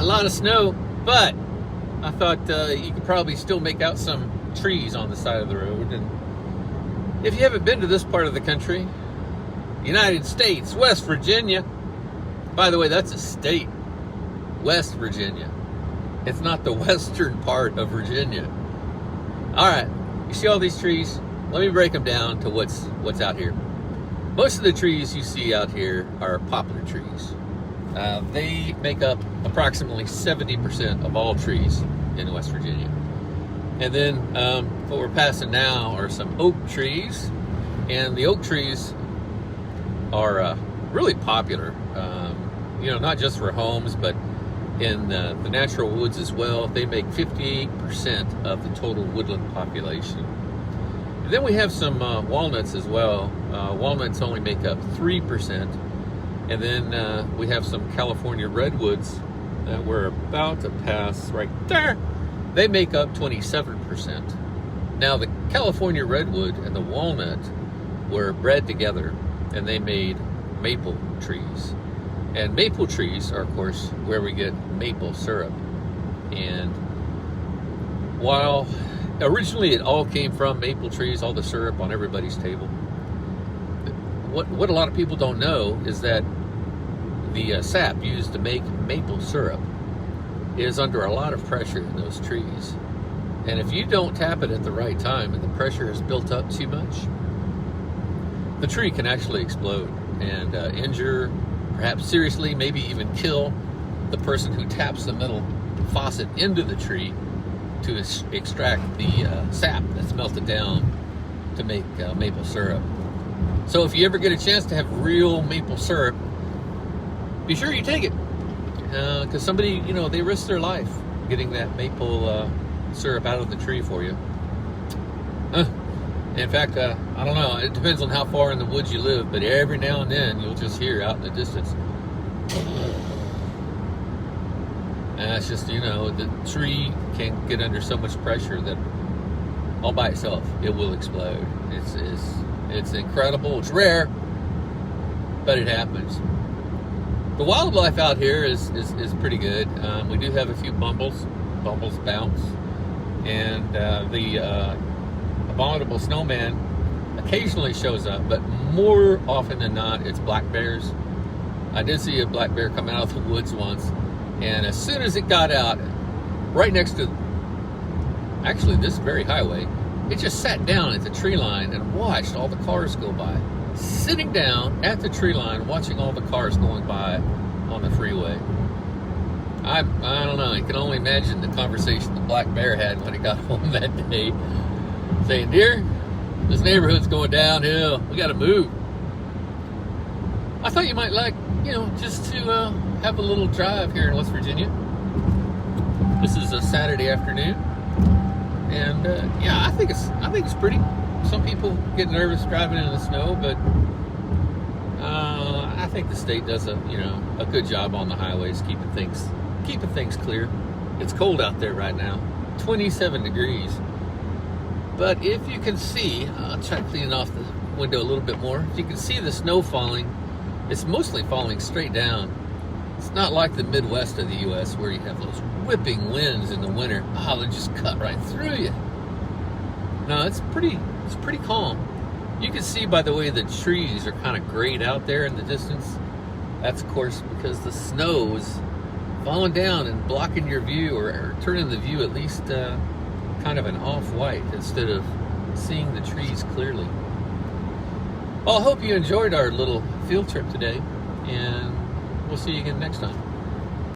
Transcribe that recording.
a lot of snow, but I thought you could probably still make out some trees on the side of the road. And if you haven't been to this part of the country, United States, West Virginia. By the way, that's a state, West Virginia. It's not the western part of Virginia. All right, you see all these trees? Let me break them down to what's out here. Most of the trees you see out here are poplar trees. They make up approximately 70% of all trees in West Virginia. And then what we're passing now are some oak trees. And the oak trees are really popular, not just for homes, but in the natural woods as well. They make 58% of the total woodland population. And then we have some walnuts as well. Walnuts only make up 3%. And then we have some California redwoods that we're about to pass right there. They make up 27%. Now, the California redwood and the walnut were bred together, and they made maple trees. And maple trees are, of course, where we get maple syrup. And while originally it all came from maple trees, all the syrup on everybody's table, what a lot of people don't know is that the sap used to make maple syrup is under a lot of pressure in those trees. And if you don't tap it at the right time and the pressure is built up too much, the tree can actually explode and injure, perhaps seriously, maybe even kill the person who taps the metal faucet into the tree to extract the sap that's melted down to make maple syrup. So if you ever get a chance to have real maple syrup, be sure you take it. Because somebody, they risk their life getting that maple syrup out of the tree for you. In fact, I don't know, it depends on how far in the woods you live, but every now and then you'll just hear out in the distance. And that's just, the tree can get under so much pressure that all by itself, it will explode. It's incredible, it's rare, but it happens. The wildlife out here is pretty good. We do have a few bumbles bounce, and the abominable snowman occasionally shows up, but more often than not, it's black bears. I did see a black bear come out of the woods once, and as soon as it got out, right next to, actually this very highway, it just sat down at the tree line and watched all the cars go by. Sitting down at the tree line, watching all the cars going by on the freeway. I don't know, you can only imagine the conversation the black bear had when it got home that day, saying, "Dear, this neighborhood's going downhill, we gotta move." I thought you might like, just to have a little drive here in West Virginia. This is a Saturday afternoon, and I think it's pretty. Some people get nervous driving in the snow, but I think the state does a good job on the highways, keeping things clear. It's cold out there right now, 27 degrees. But if you can see, I'll try cleaning off the window a little bit more. If you can see the snow falling, it's mostly falling straight down. It's not like the Midwest of the U.S. where you have those whipping winds in the winter. They just cut right through you. No, it's pretty calm. You can see by the way the trees are kind of grayed out there in the distance. That's of course because the snow is falling down and blocking your view, or turning the view at least kind of an off-white instead of seeing the trees clearly. Well, I hope you enjoyed our little field trip today, and we'll see you again next time.